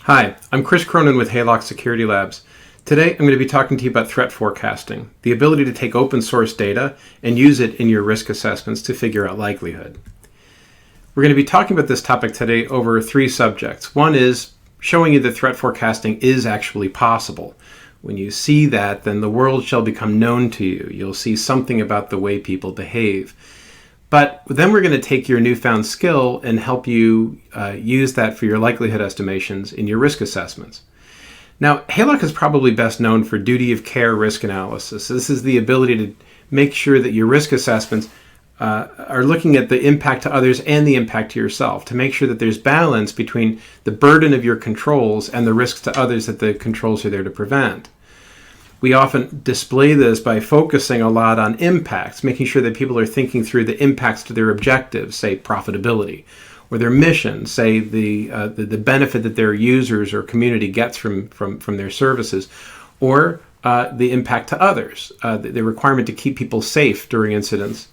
Hi, I'm Chris Cronin with HALOCK Security Labs. Today I'm going to be talking to you about threat forecasting, the ability to take open source data and use it in your risk assessments to figure out likelihood. We're going to be talking about this topic today over three subjects. One is showing you that threat forecasting is actually possible. When you see that, then the world shall become known to you. You'll see something about the way people behave. But then we're going to take your newfound skill and help you use that for your likelihood estimations in your risk assessments. Now, HALOCK is probably best known for duty of care risk analysis. This is the ability to make sure that your risk assessments are looking at the impact to others and the impact to yourself, to make sure that there's balance between the burden of your controls and the risks to others that the controls are there to prevent. We often display this by focusing a lot on impacts, making sure that people are thinking through the impacts to their objectives, say profitability, or their mission, say the benefit that their users or community gets from their services, or the impact to others, the requirement to keep people safe during incidents.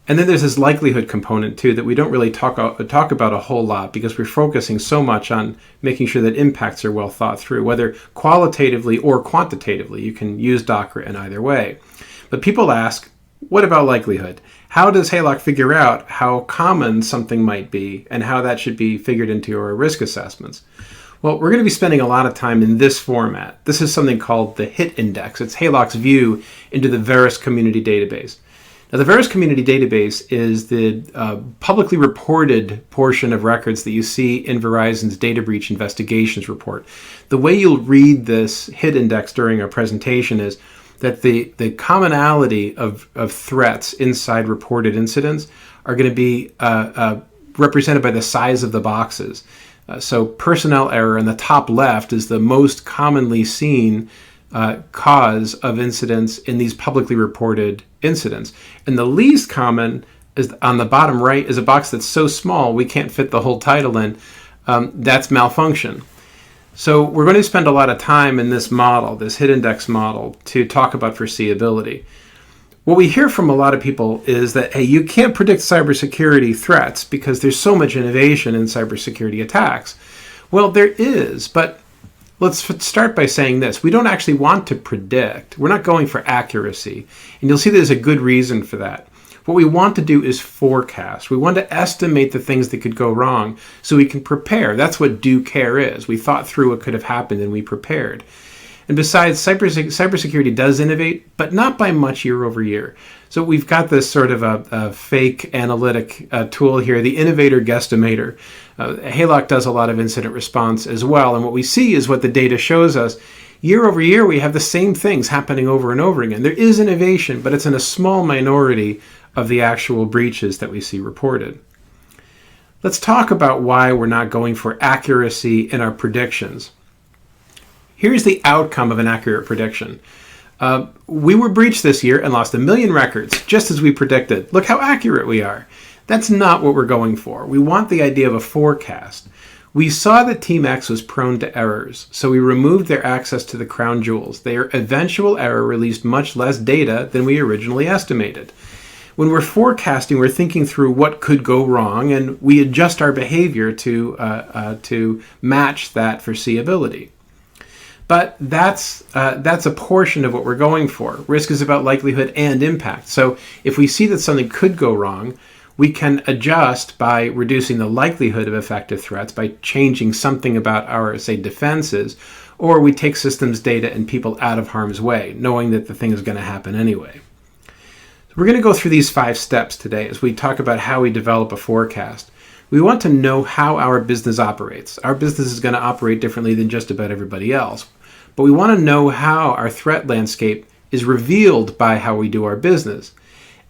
And then there's this likelihood component too that we don't really talk about a whole lot because we're focusing so much on making sure that impacts are well thought through, whether qualitatively or quantitatively. You can use Docker in either way. But people ask, what about likelihood? How does HALOCK figure out how common something might be and how that should be figured into your risk assessments? Well, we're going to be spending a lot of time in this format. This is something called the HIT index. It's HALOCK's view into the Veris community database. Now, the Veris community database is the publicly reported portion of records that you see in Verizon's data breach investigations report. The way you'll read this HIT index during our presentation is that the commonality of threats inside reported incidents are going to be represented by the size of the boxes. So personnel error in the top left is the most commonly seen cause of incidents in these publicly reported incidents. And the least common is on the bottom right is a box that's so small we can't fit the whole title in. That's malfunction. So we're going to spend a lot of time in this model, this HIT index model, to talk about foreseeability. What we hear from a lot of people is that, hey, you can't predict cybersecurity threats because there's so much innovation in cybersecurity attacks. Well, there is, but let's start by saying this. We don't actually want to predict. We're not going for accuracy. And you'll see there's a good reason for that. What we want to do is forecast. We want to estimate the things that could go wrong so we can prepare. That's what do care is. We thought through what could have happened and we prepared. And besides, cybersecurity does innovate, but not by much year over year. So we've got this sort of a fake analytic tool here, the innovator guesstimator. HALOCK does a lot of incident response as well. And what we see is what the data shows us. Year over year, we have the same things happening over and over again. There is innovation, but it's in a small minority of the actual breaches that we see reported. Let's talk about why we're not going for accuracy in our predictions. Here's the outcome of an accurate prediction. We were breached this year and lost 1 million records, just as we predicted. Look how accurate we are. That's not what we're going for. We want the idea of a forecast. We saw that Team X was prone to errors, so we removed their access to the crown jewels. Their eventual error released much less data than we originally estimated. When we're forecasting, we're thinking through what could go wrong, and we adjust our behavior to match that foreseeability. But that's a portion of what we're going for. Risk is about likelihood and impact. So if we see that something could go wrong, we can adjust by reducing the likelihood of effective threats by changing something about our, say, defenses, or we take systems data and people out of harm's way, knowing that the thing is going to happen anyway. So we're going to go through these 5 steps today as we talk about how we develop a forecast. We want to know how our business operates. Our business is going to operate differently than just about everybody else. But we want to know how our threat landscape is revealed by how we do our business.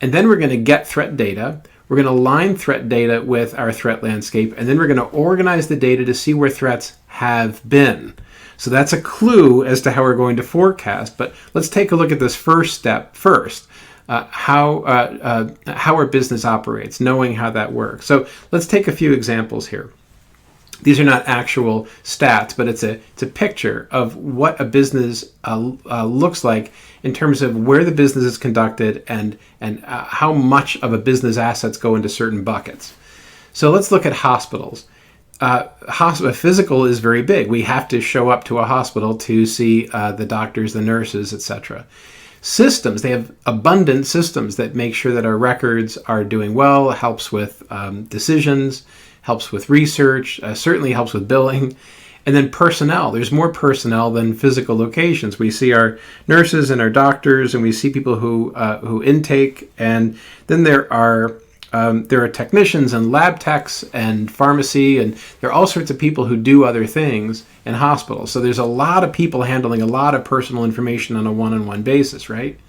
And then we're going to get threat data. We're going to align threat data with our threat landscape. And then we're going to organize the data to see where threats have been. So that's a clue as to how we're going to forecast. But let's take a look at this first step first. How our business operates, knowing how that works. So let's take a few examples here. These are not actual stats, but it's a picture of what a business looks like in terms of where the business is conducted and how much of a business assets go into certain buckets. So let's look at hospitals. Physical is very big. We have to show up to a hospital to see the doctors, the nurses, etc. Systems, they have abundant systems that make sure that our records are doing well, helps with decisions, helps with research, certainly helps with billing. And then personnel, there's more personnel than physical locations. We see our nurses and our doctors, and we see people who intake, and then there are technicians and lab techs and pharmacy, and there are all sorts of people who do other things in hospitals. So there's a lot of people handling a lot of personal information on a one-on-one basis, right?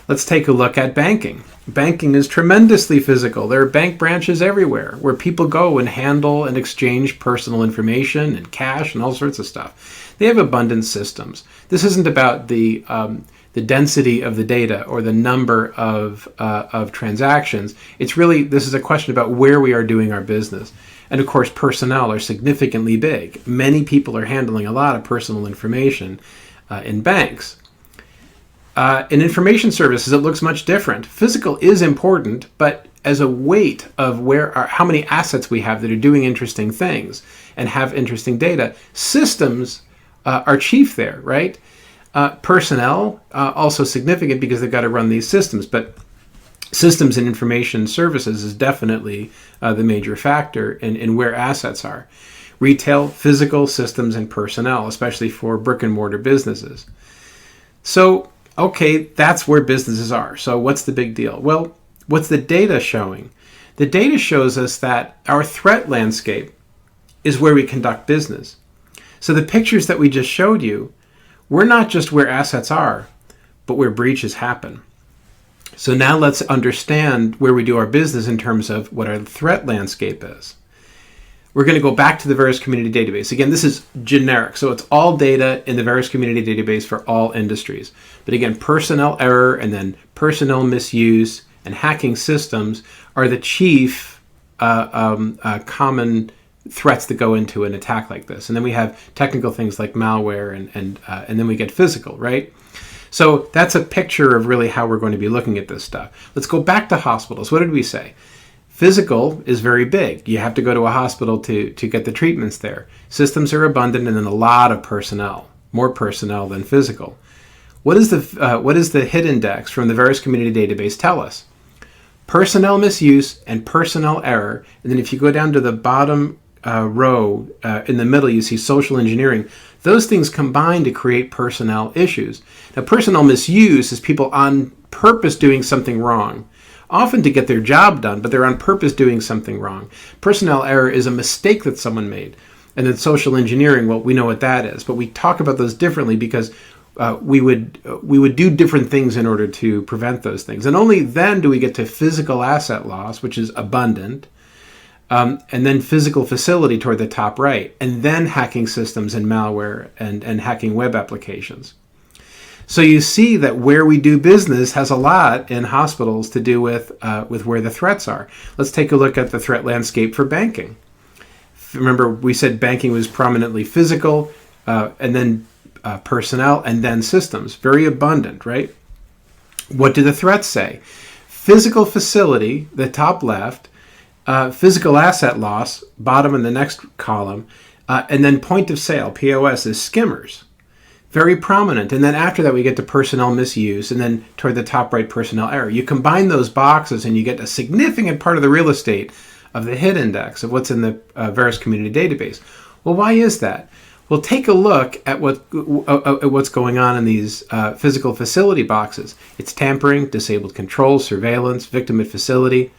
Let's take a look at banking. Banking is tremendously physical. There are bank branches everywhere where people go and handle and exchange personal information and cash and all sorts of stuff. They have abundant systems. This isn't about the density of the data or the number of transactions. It's really, this is a question about where we are doing our business. And of course, personnel are significantly big. Many people are handling a lot of personal information in banks. In information services, it looks much different. Physical is important, but as a weight of how many assets we have that are doing interesting things and have interesting data, systems are chief there, right? Personnel, also significant because they've got to run these systems, but systems and information services is definitely the major factor in where assets are. Retail, physical, systems, and personnel, especially for brick and mortar businesses. So, okay, that's where businesses are. So what's the big deal? Well, what's the data showing? The data shows us that our threat landscape is where we conduct business. So the pictures that we just showed you, we're not just where assets are, but where breaches happen. So now let's understand where we do our business in terms of what our threat landscape is. We're going to go back to the Veris Community Database. Again, this is generic, so it's all data in the Veris Community Database for all industries. But again, personnel error and then personnel misuse and hacking systems are the chief common threats that go into an attack like this. And then we have technical things like malware and then we get physical, right? So that's a picture of really how we're going to be looking at this stuff. Let's go back to hospitals. What did we say? Physical is very big. You have to go to a hospital to get the treatments there. Systems are abundant, and then a lot of personnel, more personnel than physical. What is the hit index from the Veris Community Database tell us? Personnel misuse and personnel error. And then if you go down to the bottom row in the middle, you see social engineering. Those things combine to create personnel issues. Now, personnel misuse is people on purpose doing something wrong, often to get their job done, but they're on purpose doing something wrong. Personnel error is a mistake that someone made. And then social engineering, well, we know what that is, but we talk about those differently because we would do different things in order to prevent those things. And only then do we get to physical asset loss, which is abundant, and then physical facility toward the top right, and then hacking systems and malware and hacking web applications. So you see that where we do business has a lot in hospitals to do with where the threats are. Let's take a look at the threat landscape for banking. Remember, we said banking was prominently physical, and then personnel, and then systems. Very abundant, right? What do the threats say? Physical facility, the top left, physical asset loss, bottom in the next column, and then point of sale, POS, is skimmers. Very prominent. And then after that, we get to personnel misuse, and then toward the top right, personnel error. You combine those boxes, and you get a significant part of the real estate of the hit index of what's in the Veris Community Database. Well, why is that? Well, take a look at what's going on in these physical facility boxes. It's tampering, disabled control, surveillance, victim at facility.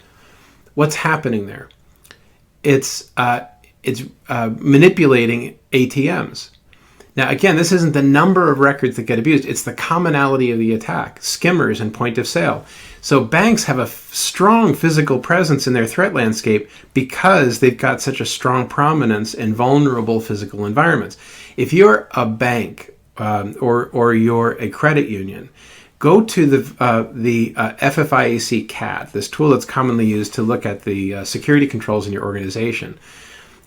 What's happening there? It's manipulating ATMs. Now, again, this isn't the number of records that get abused. It's the commonality of the attack, skimmers and point of sale. So banks have a strong physical presence in their threat landscape because they've got such a strong prominence in vulnerable physical environments. If you're a bank or you're a credit union, go to the FFIAC CAT, this tool that's commonly used to look at the security controls in your organization.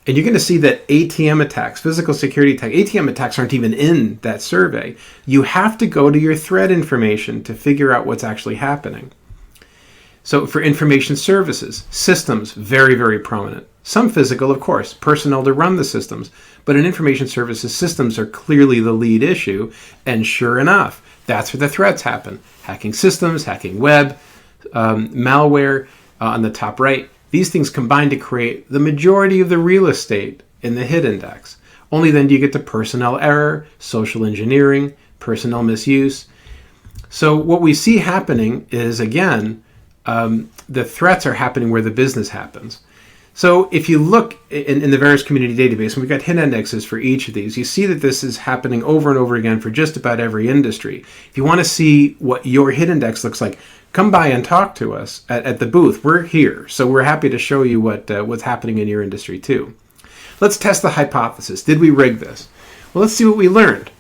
And you're going to see that ATM attacks, physical security attacks, ATM attacks aren't even in that survey. You have to go to your threat information to figure out what's actually happening. So for information services, systems, very, very prominent. Some physical, of course, personnel to run the systems. But in information services, systems are clearly the lead issue. And sure enough, that's where the threats happen. Hacking systems, hacking web, malware on the top right. These things combine to create the majority of the real estate in the hit index. Only then do you get to personnel error, social engineering, personnel misuse. So what we see happening is, again, the threats are happening where the business happens. So if you look in the Veris community database, and we've got hit indexes for each of these, you see that this is happening over and over again for just about every industry. If you want to see what your hit index looks like, come by and talk to us at the booth. We're here, so we're happy to show you what's happening in your industry too. Let's test the hypothesis. Did we rig this? Well, let's see what we learned.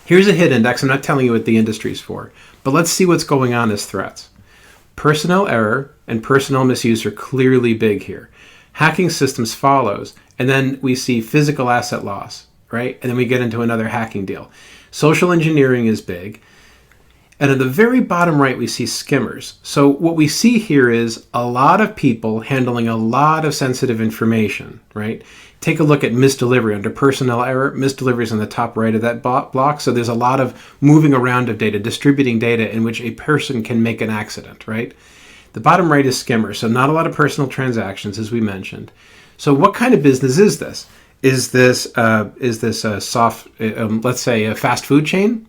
Here's a hit index. I'm not telling you what the industry is for, but let's see what's going on as threats. Personnel error and personnel misuse are clearly big here. Hacking systems follows, and then we see physical asset loss, right? And then we get into another hacking deal. Social engineering is big. And at the very bottom right, we see skimmers. So what we see here is a lot of people handling a lot of sensitive information, right? Take a look at misdelivery under personnel error. Misdelivery is on the top right of that block. So there's a lot of moving around of data, distributing data in which a person can make an accident, right? The bottom right is skimmers. So not a lot of personal transactions, as we mentioned. So what kind of business is this? Is this a soft, let's say a fast food chain?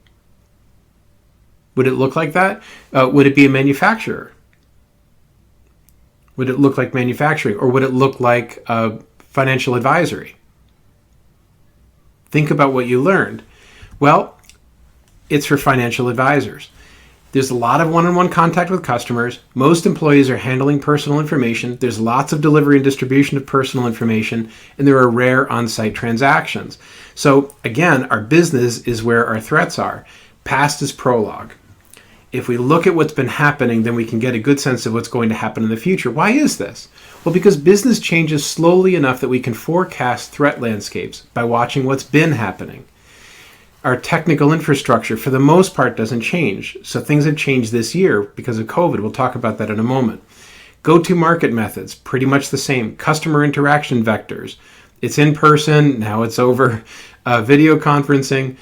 Would it look like that? Would it be a manufacturer? Would it look like manufacturing? Or would it look like financial advisory? Think about what you learned. Well, it's for financial advisors. There's a lot of one-on-one contact with customers. Most employees are handling personal information. There's lots of delivery and distribution of personal information, and there are rare on-site transactions. So again, our business is where our threats are. Past is prologue. If we look at what's been happening, then we can get a good sense of what's going to happen in the future. Why is this? Well, because business changes slowly enough that we can forecast threat landscapes by watching what's been happening. Our technical infrastructure, for the most part, doesn't change. So things have changed this year because of COVID. We'll talk about that in a moment. Go-to-market methods, pretty much the same. Customer interaction vectors. It's in person, now it's over video conferencing.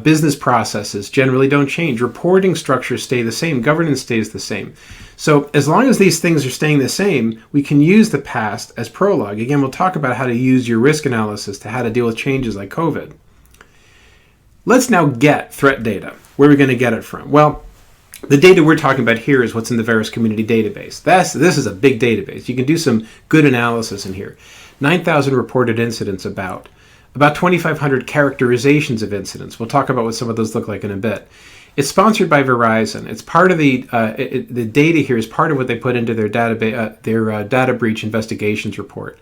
Business processes generally don't change. Reporting structures stay the same. Governance stays the same. So as long as these things are staying the same, we can use the past as prologue. Again, we'll talk about how to use your risk analysis to how to deal with changes like COVID. Let's now get threat data. Where are we going to get it from? Well, the data we're talking about here is what's in the Veris community database. This is a big database. You can do some good analysis in here. 9,000 reported incidents about 2,500 characterizations of incidents. We'll talk about what some of those look like in a bit. It's sponsored by Verizon. It's part of the data here is part of what they put into their data breach investigations report.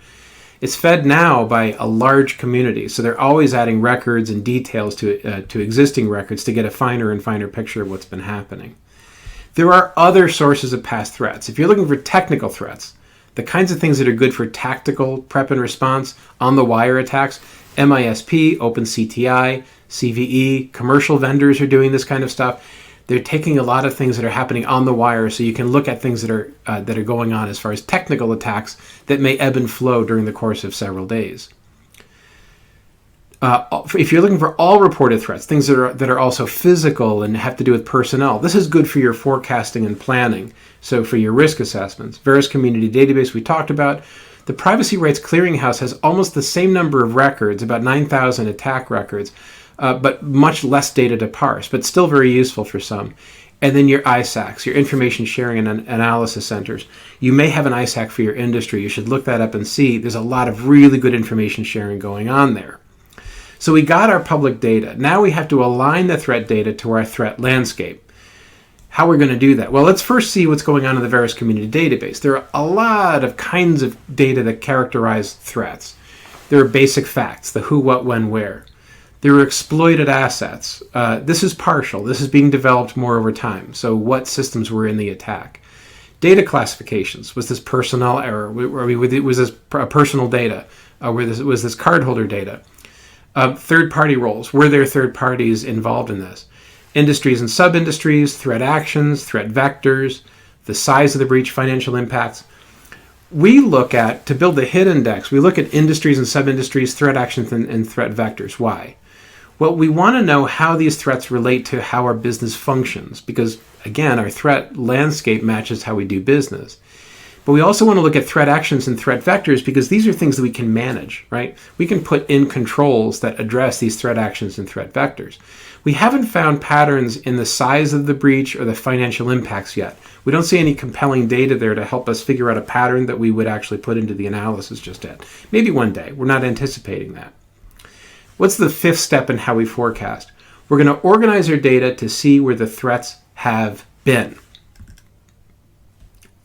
It's fed now by a large community, so they're always adding records and details to existing records to get a finer and finer picture of what's been happening. There are other sources of past threats. If you're looking for technical threats, the kinds of things that are good for tactical prep and response, on-the-wire attacks, MISP, OpenCTI, CVE, commercial vendors are doing this kind of stuff. They're taking a lot of things that are happening on the wire, so you can look at things that are going on as far as technical attacks that may ebb and flow during the course of several days. If you're looking for all reported threats, things that are also physical and have to do with personnel, this is good for your forecasting and planning. So for your risk assessments, Veris Community Database we talked about. The Privacy Rights Clearinghouse has almost the same number of records, about 9,000 attack records, but much less data to parse, but still very useful for some. And then your ISACs, your Information Sharing and Analysis Centers. You may have an ISAC for your industry. You should look that up and see. There's a lot of really good information sharing going on there. So we got our public data. Now we have to align the threat data to our threat landscape. How we're going to do that? Well, let's first see what's going on in the Veris Community Database. There are a lot of kinds of data that characterize threats. There are basic facts, the who, what, when, where. There are exploited assets. This is partial. This is being developed more over time. So what systems were in the attack? Data classifications. Was this personnel error? Was this personal data? Was this cardholder data? Third-party roles. Were there third parties involved in this? Industries and sub-industries, threat actions, threat vectors, the size of the breach, financial impacts. we look at, to build the hit index, we look at industries and sub-industries, threat actions, and threat vectors. Why? Well, we want to know how these threats relate to how our business functions, because, again, our threat landscape matches how we do business. But we also want to look at threat actions and threat vectors because these are things that we can manage, right? We can put in controls that address these threat actions and threat vectors. We haven't found patterns in the size of the breach or the financial impacts yet. We don't see any compelling data there to help us figure out a pattern that we would actually put into the analysis just yet. Maybe one day. We're not anticipating that. What's the fifth step in how we forecast? We're going to organize our data to see where the threats have been.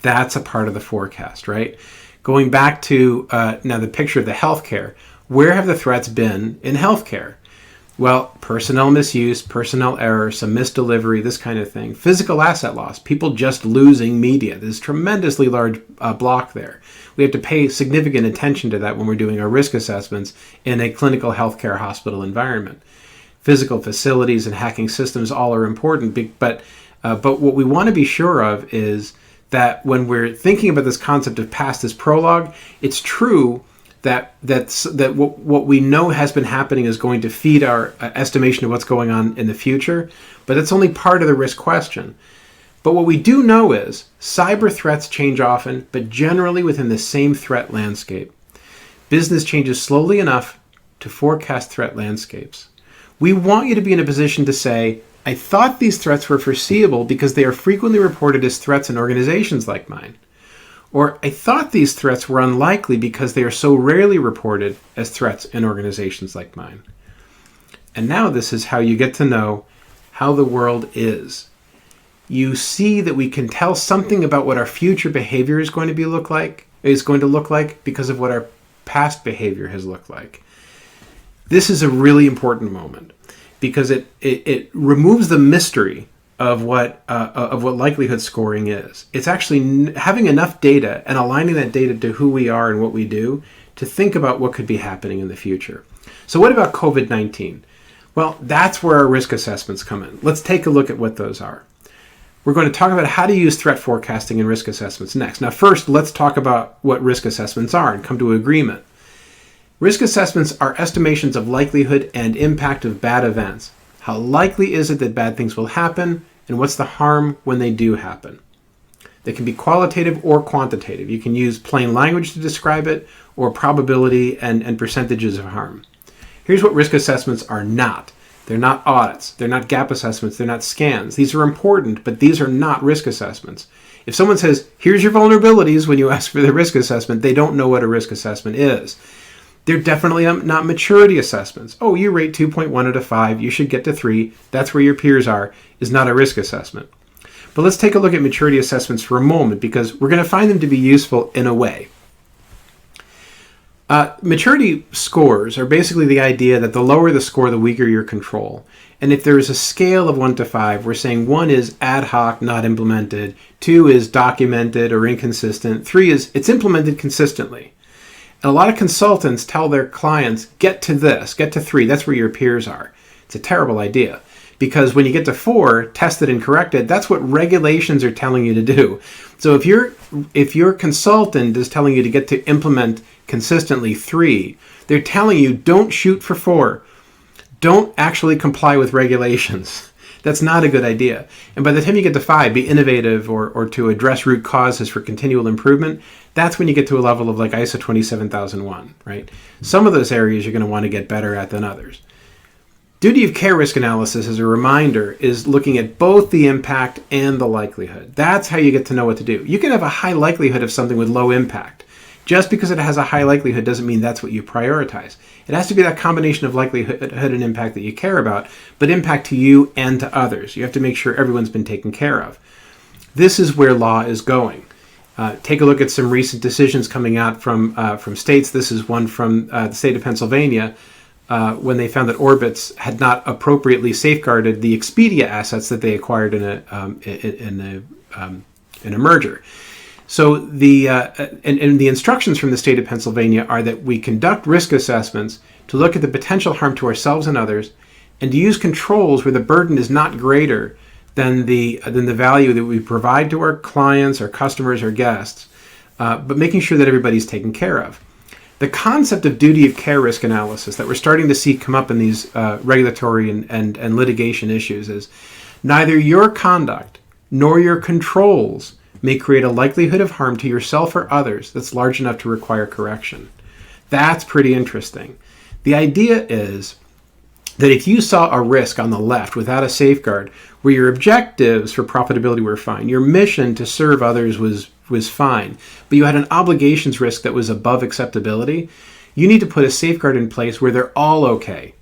That's a part of the forecast, right? Going back to now the picture of the healthcare, where have the threats been in healthcare? Well, personnel misuse, personnel error, some misdelivery, this kind of thing. Physical asset loss, people just losing media. There's a tremendously large block there. We have to pay significant attention to that when we're doing our risk assessments in a clinical healthcare hospital environment. Physical facilities and hacking systems all are important, but what we want to be sure of is that when we're thinking about this concept of past as prologue, it's true that what we know has been happening is going to feed our estimation of what's going on in the future, but it's only part of the risk question. But what we do know is cyber threats change often, but generally within the same threat landscape. Business changes slowly enough to forecast threat landscapes. We want you to be in a position to say, I thought these threats were foreseeable because they are frequently reported as threats in organizations like mine. Or I thought these threats were unlikely because they are so rarely reported as threats in organizations like mine. And now this is how you get to know how the world is. You see that we can tell something about what our future behavior is going to look like because of what our past behavior has looked like. This is a really important moment because it removes the mystery of what likelihood scoring is. It's actually having enough data and aligning that data to who we are and what we do to think about what could be happening in the future. So what about COVID-19? Well, that's where our risk assessments come in. Let's take a look at what those are. We're going to talk about how to use threat forecasting and risk assessments next. Now, first, let's talk about what risk assessments are and come to an agreement. Risk assessments are estimations of likelihood and impact of bad events. How likely is it that bad things will happen, and what's the harm when they do happen? They can be qualitative or quantitative. You can use plain language to describe it, or probability and percentages of harm. Here's what risk assessments are not. They're not audits. They're not gap assessments. They're not scans. These are important, but these are not risk assessments. If someone says, here's your vulnerabilities when you ask for the risk assessment, they don't know what a risk assessment is. They're definitely not maturity assessments. Oh, you rate 2.1 out of 5. You should get to 3. That's where your peers are, is not a risk assessment. But let's take a look at maturity assessments for a moment because we're going to find them to be useful in a way. Maturity scores are basically the idea that the lower the score, the weaker your control. And if there is a scale of 1 to 5, we're saying 1 is ad hoc, not implemented, 2 is documented or inconsistent, 3 is it's implemented consistently. And a lot of consultants tell their clients, get to this, get to 3, that's where your peers are. It's a terrible idea because when you get to 4, tested and corrected, that's what regulations are telling you to do. So if your consultant is telling you to get to implement consistently 3, they're telling you don't shoot for 4. Don't actually comply with regulations. That's not a good idea. And by the time you get to 5, be innovative or to address root causes for continual improvement, that's when you get to a level of like ISO 27001, right? Some of those areas you're going to want to get better at than others. Duty of care risk analysis, as a reminder, is looking at both the impact and the likelihood. That's how you get to know what to do. You can have a high likelihood of something with low impact. Just because it has a high likelihood doesn't mean that's what you prioritize. It has to be that combination of likelihood and impact that you care about, but impact to you and to others. You have to make sure everyone's been taken care of. This is where law is going. Take a look at some recent decisions coming out from states. This is one from the state of Pennsylvania when they found that Orbitz had not appropriately safeguarded the Expedia assets that they acquired in a merger. So the instructions from the state of Pennsylvania are that we conduct risk assessments to look at the potential harm to ourselves and others, and to use controls where the burden is not greater than the value that we provide to our clients, our customers, our guests, but making sure that everybody's taken care of. The concept of duty of care risk analysis that we're starting to see come up in these regulatory and litigation issues is neither your conduct nor your controls may create a likelihood of harm to yourself or others that's large enough to require correction. That's pretty interesting. The idea is that if you saw a risk on the left without a safeguard, where your objectives for profitability were fine, your mission to serve others was fine, but you had an obligations risk that was above acceptability, you need to put a safeguard in place where they're all okay.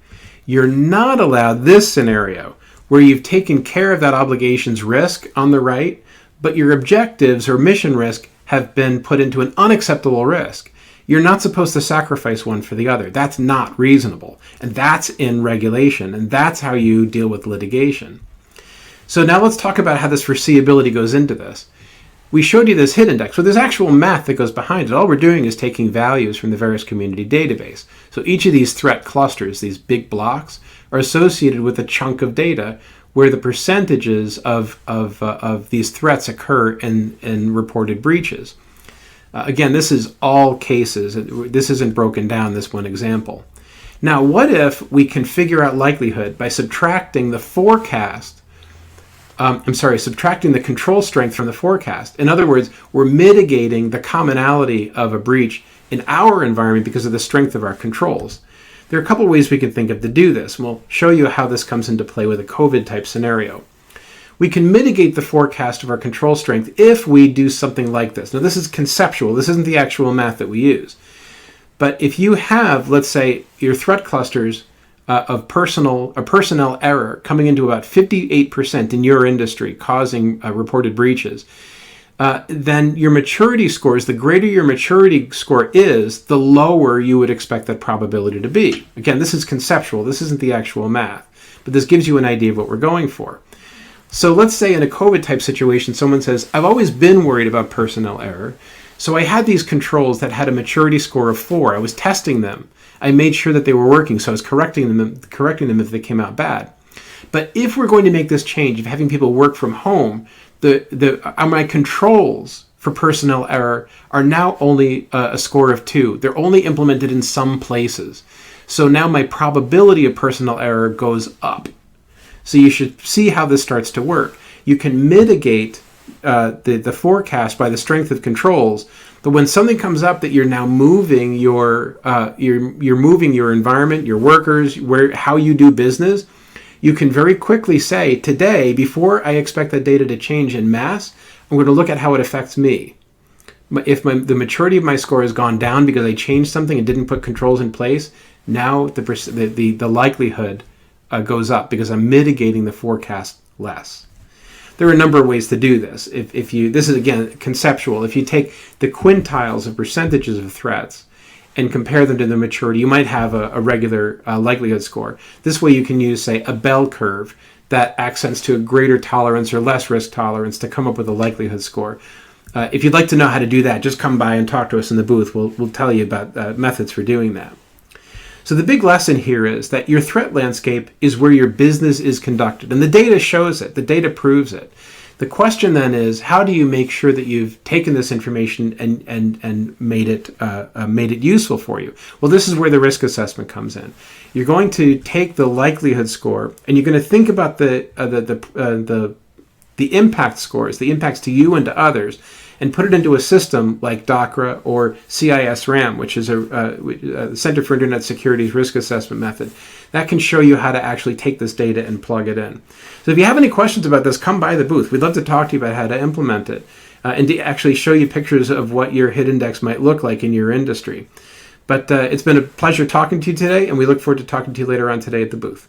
You're not allowed this scenario where you've taken care of that obligations risk on the right, but your objectives or mission risk have been put into an unacceptable risk. You're not supposed to sacrifice one for the other. That's not reasonable. And that's in regulation. And that's how you deal with litigation. So now let's talk about how this foreseeability goes into this. We showed you this hit index. So there's actual math that goes behind it. All we're doing is taking values from the Veris community database. So each of these threat clusters, these big blocks, are associated with a chunk of data where the percentages of these threats occur in reported breaches. Again, this is all cases. This isn't broken down, this one example. Now, what if we can figure out likelihood by subtracting the forecast, subtracting the control strength from the forecast? In other words, we're mitigating the commonality of a breach in our environment because of the strength of our controls. There are a couple ways we can think of to do this, and we'll show you how this comes into play with a COVID-type scenario. We can mitigate the forecast of our control strength if we do something like this. Now, this is conceptual. This isn't the actual math that we use. But if you have, let's say, your threat clusters of personnel error coming into about 58% in your industry, causing reported breaches, then your maturity scores, the greater your maturity score is, the lower you would expect that probability to be. Again, this is conceptual. This isn't the actual math. But this gives you an idea of what we're going for. So let's say in a COVID-type situation, someone says, I've always been worried about personnel error. So I had these controls that had a maturity score of 4. I was testing them. I made sure that they were working, so I was correcting them if they came out bad. But if we're going to make this change of having people work from home, my controls for personnel error are now only a score of 2. They're only implemented in some places. So now my probability of personnel error goes up. So you should see how this starts to work. You can mitigate the forecast by the strength of controls, but when something comes up that you're now moving your you're moving your environment, your workers, how you do business, you can very quickly say, today, before I expect that data to change en masse, I'm going to look at how it affects me. If the maturity of my score has gone down because I changed something and didn't put controls in place, now the likelihood goes up because I'm mitigating the forecast less. There are a number of ways to do this. This is again conceptual. If you take the quintiles of percentages of threats and compare them to the maturity, you might have a regular likelihood score. This way you can use, say, a bell curve that accents to a greater tolerance or less risk tolerance to come up with a likelihood score. If you'd like to know how to do that, just come by and talk to us in the booth. We'll tell you about methods for doing that. So the big lesson here is that your threat landscape is where your business is conducted. And the data shows it. The data proves it. The question then is, how do you make sure that you've taken this information and made it useful for you? Well, this is where the risk assessment comes in. You're going to take the likelihood score, and you're going to think about the impact scores, the impacts to you and to others, and put it into a system like DACRA or CISRAM, which is a Center for Internet Security's risk assessment method. That can show you how to actually take this data and plug it in. So if you have any questions about this, come by the booth. We'd love to talk to you about how to implement it and to actually show you pictures of what your hit index might look like in your industry. But it's been a pleasure talking to you today, and we look forward to talking to you later on today at the booth.